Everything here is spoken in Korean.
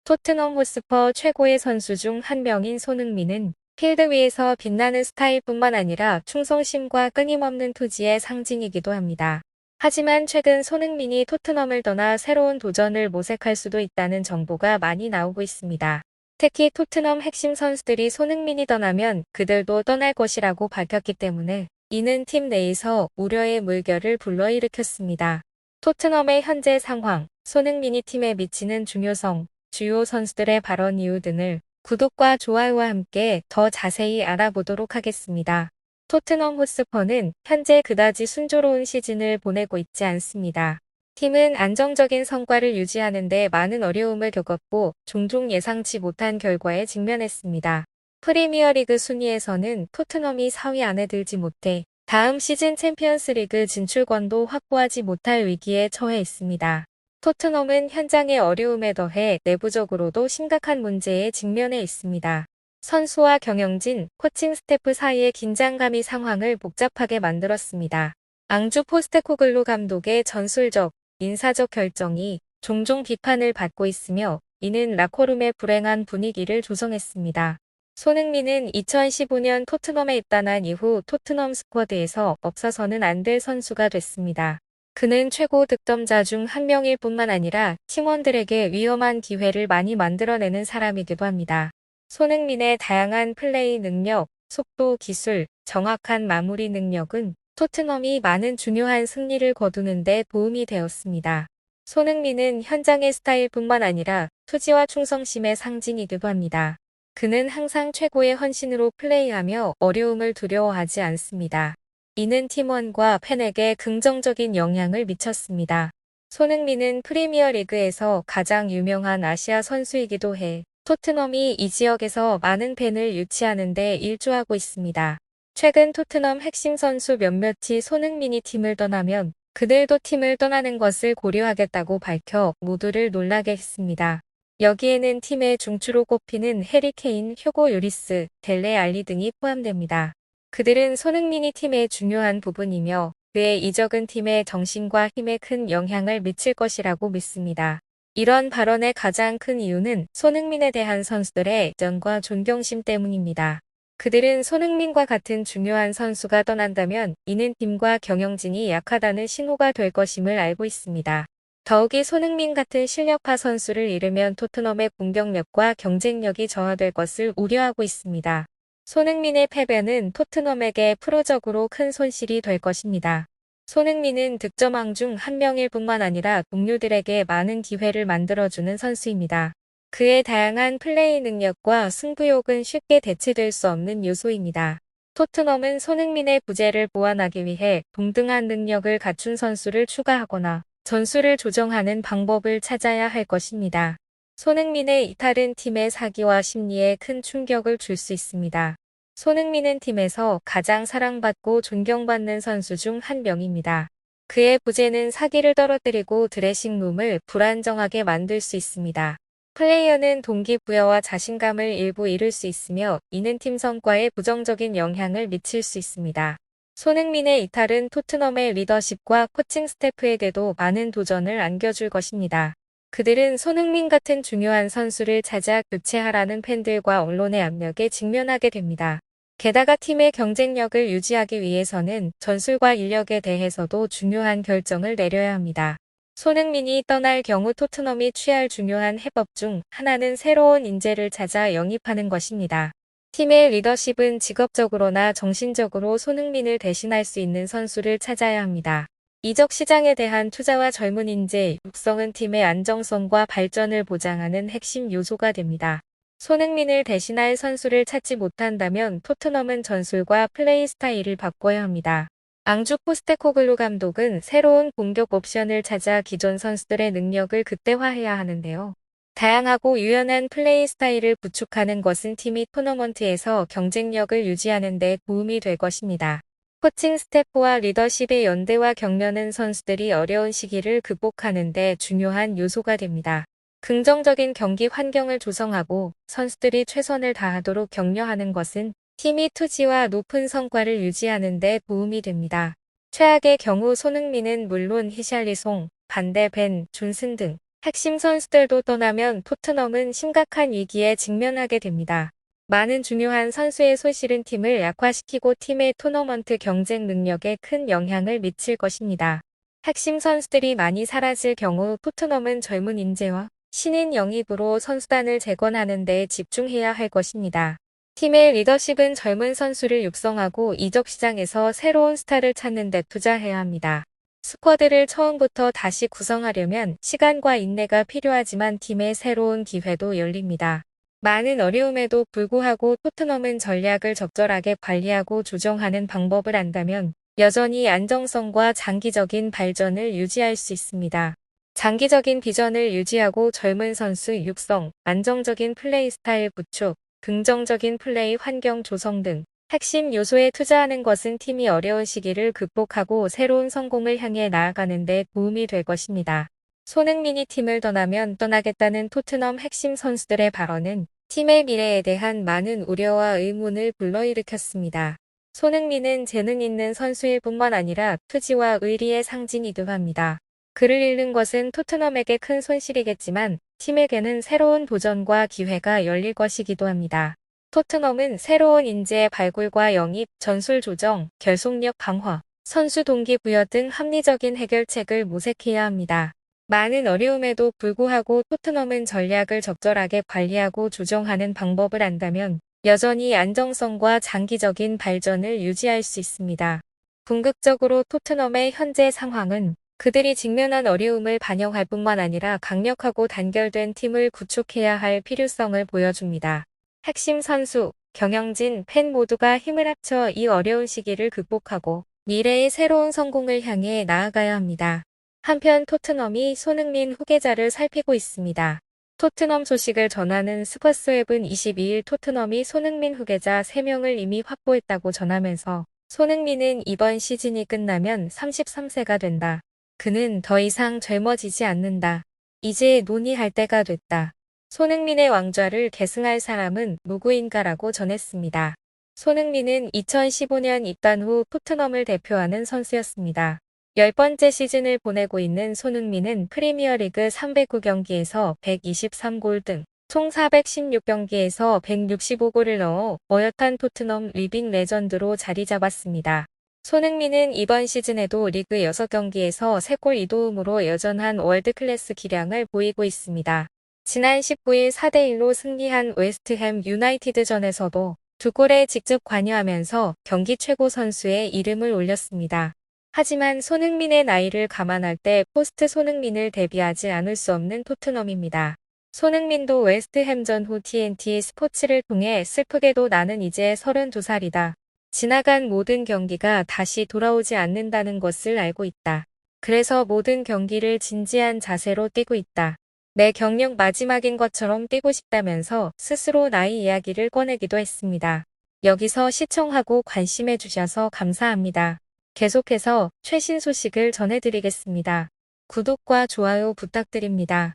토트넘 호스퍼 최고의 선수 중 한 명인 손흥민은 필드 위에서 빛나는 스타일뿐만 아니라 충성심과 끊임없는 투지의 상징이기도 합니다. 하지만 최근 손흥민이 토트넘을 떠나 새로운 도전을 모색할 수도 있다는 정보가 많이 나오고 있습니다. 특히 토트넘 핵심 선수들이 손흥민이 떠나면 그들도 떠날 것이라고 밝혔기 때문에 이는 팀 내에서 우려의 물결을 불러일으켰습니다. 토트넘의 현재 상황, 손흥민이 팀에 미치는 중요성, 주요 선수들의 발언 이유 등을 구독과 좋아요와 함께 더 자세히 알아보도록 하겠습니다. 토트넘 호스퍼는 현재 그다지 순조로운 시즌을 보내고 있지 않습니다. 팀은 안정적인 성과를 유지하는 데 많은 어려움을 겪었고 종종 예상치 못한 결과에 직면했습니다. 프리미어리그 순위에서는 토트넘이 4위 안에 들지 못해 다음 시즌 챔피언스리그 진출권도 확보하지 못할 위기에 처해 있습니다. 토트넘은 현장의 어려움에 더해 내부적으로도 심각한 문제에 직면해 있습니다. 선수와 경영진, 코칭 스태프 사이의 긴장감이 상황을 복잡하게 만들었습니다. 앙주 포스테코글루 감독의 전술적, 인사적 결정이 종종 비판을 받고 있으며 이는 라커룸의 불행한 분위기를 조성했습니다. 손흥민은 2015년 토트넘에 입단한 이후 토트넘 스쿼드에서 없어서는 안 될 선수가 됐습니다. 그는 최고 득점자 중 한 명일 뿐만 아니라 팀원들에게 위험한 기회를 많이 만들어내는 사람이기도 합니다. 손흥민의 다양한 플레이 능력, 속도, 기술, 정확한 마무리 능력은 토트넘이 많은 중요한 승리를 거두는 데 도움이 되었습니다. 손흥민은 현장의 스타일뿐만 아니라 투지와 충성심의 상징이기도 합니다. 그는 항상 최고의 헌신으로 플레이하며 어려움을 두려워하지 않습니다. 이는 팀원과 팬에게 긍정적인 영향을 미쳤습니다. 손흥민은 프리미어리그에서 가장 유명한 아시아 선수이기도 해 토트넘이 이 지역에서 많은 팬을 유치하는 데 일조하고 있습니다. 최근 토트넘 핵심 선수 몇몇이 손흥민이 팀을 떠나면 그들도 팀을 떠나는 것을 고려하겠다고 밝혀 모두를 놀라게 했습니다. 여기에는 팀의 중추로 꼽히는 해리 케인, 휴고 요리스, 델레 알리 등이 포함됩니다. 그들은 손흥민이 팀의 중요한 부분이며 그의 이적은 팀의 정신과 힘에 큰 영향을 미칠 것이라고 믿습니다. 이런 발언의 가장 큰 이유는 손흥민에 대한 선수들의 애정과 존경심 때문입니다. 그들은 손흥민과 같은 중요한 선수가 떠난다면 이는 팀과 경영진이 약하다는 신호가 될 것임을 알고 있습니다. 더욱이 손흥민 같은 실력파 선수를 잃으면 토트넘의 공격력과 경쟁력이 저하될 것을 우려하고 있습니다. 손흥민의 패배는 토트넘에게 프로적으로 큰 손실이 될 것입니다. 손흥민은 득점왕 중 한 명일 뿐만 아니라 동료들에게 많은 기회를 만들어주는 선수입니다. 그의 다양한 플레이 능력과 승부욕은 쉽게 대체될 수 없는 요소입니다. 토트넘은 손흥민의 부재를 보완하기 위해 동등한 능력을 갖춘 선수를 추가하거나 전술을 조정하는 방법을 찾아야 할 것입니다. 손흥민의 이탈은 팀의 사기와 심리에 큰 충격을 줄 수 있습니다. 손흥민은 팀에서 가장 사랑받고 존경받는 선수 중 한 명입니다. 그의 부재는 사기를 떨어뜨리고 드레싱룸을 불안정하게 만들 수 있습니다. 플레이어는 동기부여와 자신감을 일부 잃을 수 있으며 이는 팀 성과에 부정적인 영향을 미칠 수 있습니다. 손흥민의 이탈은 토트넘의 리더십과 코칭 스태프에게도 많은 도전을 안겨줄 것입니다. 그들은 손흥민 같은 중요한 선수를 찾아 교체하라는 팬들과 언론의 압력에 직면하게 됩니다. 게다가 팀의 경쟁력을 유지하기 위해서는 전술과 인력에 대해서도 중요한 결정을 내려야 합니다. 손흥민이 떠날 경우 토트넘이 취할 중요한 해법 중 하나는 새로운 인재를 찾아 영입하는 것입니다. 팀의 리더십은 직업적으로나 정신적으로 손흥민을 대신할 수 있는 선수를 찾아야 합니다. 이적 시장에 대한 투자와 젊은 인재 육성은 팀의 안정성과 발전을 보장하는 핵심 요소가 됩니다. 손흥민을 대신할 선수를 찾지 못한다면 토트넘은 전술과 플레이 스타일을 바꿔야 합니다. 앙주 포스테코글루 감독은 새로운 공격 옵션을 찾아 기존 선수들의 능력을 극대화해야 하는데요. 다양하고 유연한 플레이 스타일을 구축하는 것은 팀이 토너먼트에서 경쟁력을 유지하는 데 도움이 될 것입니다. 코칭 스태프와 리더십의 연대와 격려는 선수들이 어려운 시기를 극복하는 데 중요한 요소가 됩니다. 긍정적인 경기 환경을 조성하고 선수들이 최선을 다하도록 격려하는 것은 팀이 투지와 높은 성과를 유지하는 데 도움이 됩니다. 최악의 경우 손흥민은 물론 히샬리송, 반데 벤, 존슨 등 핵심 선수들도 떠나면 토트넘은 심각한 위기에 직면하게 됩니다. 많은 중요한 선수의 소실은 팀을 약화시키고 팀의 토너먼트 경쟁 능력에 큰 영향을 미칠 것입니다. 핵심 선수들이 많이 사라질 경우 토트넘은 젊은 인재와 신인 영입으로 선수단을 재건하는 데 집중해야 할 것입니다. 팀의 리더십은 젊은 선수를 육성하고 이적 시장에서 새로운 스타를 찾는 데 투자해야 합니다. 스쿼드를 처음부터 다시 구성하려면 시간과 인내가 필요하지만 팀의 새로운 기회도 열립니다. 많은 어려움에도 불구하고 토트넘은 전략을 적절하게 관리하고 조정하는 방법을 안다면 여전히 안정성과 장기적인 발전을 유지할 수 있습니다. 장기적인 비전을 유지하고 젊은 선수 육성, 안정적인 플레이 스타일 구축, 긍정적인 플레이 환경 조성 등 핵심 요소에 투자하는 것은 팀이 어려운 시기를 극복하고 새로운 성공을 향해 나아가는 데 도움이 될 것입니다. 손흥민이 팀을 떠나면 떠나겠다는 토트넘 핵심 선수들의 발언은 팀의 미래에 대한 많은 우려와 의문을 불러일으켰습니다. 손흥민은 재능 있는 선수일 뿐만 아니라 투지와 의리의 상징이기도 합니다. 그를 잃는 것은 토트넘에게 큰 손실이겠지만 팀에게는 새로운 도전과 기회가 열릴 것이기도 합니다. 토트넘은 새로운 인재의 발굴과 영입, 전술 조정, 결속력 강화, 선수 동기부여 등 합리적인 해결책을 모색해야 합니다. 많은 어려움에도 불구하고 토트넘은 전략을 적절하게 관리하고 조정하는 방법을 안다면 여전히 안정성과 장기적인 발전을 유지할 수 있습니다. 궁극적으로 토트넘의 현재 상황은 그들이 직면한 어려움을 반영할 뿐만 아니라 강력하고 단결된 팀을 구축해야 할 필요성을 보여줍니다. 핵심 선수, 경영진, 팬 모두가 힘을 합쳐 이 어려운 시기를 극복하고 미래의 새로운 성공을 향해 나아가야 합니다. 한편 토트넘이 손흥민 후계자를 살피고 있습니다. 토트넘 소식을 전하는 스퍼스웹은 22일 토트넘이 손흥민 후계자 3명을 이미 확보했다고 전하면서 손흥민은 이번 시즌이 끝나면 33세가 된다. 그는 더 이상 젊어지지 않는다. 이제 논의할 때가 됐다. 손흥민의 왕좌를 계승할 사람은 누구인가라고 전했습니다. 손흥민은 2015년 입단 후 토트넘을 대표하는 선수였습니다. 10번째 시즌을 보내고 있는 손흥민은 프리미어리그 309경기에서 123골 등 총 416경기에서 165골을 넣어 어엿한 토트넘 리빙 레전드로 자리 잡았습니다. 손흥민은 이번 시즌에도 리그 6경기에서 3골 2도움으로 여전한 월드클래스 기량을 보이고 있습니다. 지난 19일 4대1로 승리한 웨스트햄 유나이티드전에서도 2골에 직접 관여하면서 경기 최고 선수의 이름을 올렸습니다. 하지만 손흥민의 나이를 감안할 때 포스트 손흥민을 대비하지 않을 수 없는 토트넘입니다. 손흥민도 웨스트햄전 후 TNT 스포츠를 통해 슬프게도 나는 이제 32살이다. 지나간 모든 경기가 다시 돌아오지 않는다는 것을 알고 있다. 그래서 모든 경기를 진지한 자세로 뛰고 있다. 내 경력 마지막인 것처럼 뛰고 싶다면서 스스로 나이 이야기를 꺼내기도 했습니다. 여기서 시청하고 관심해 주셔서 감사합니다. 계속해서 최신 소식을 전해드리겠습니다. 구독과 좋아요 부탁드립니다.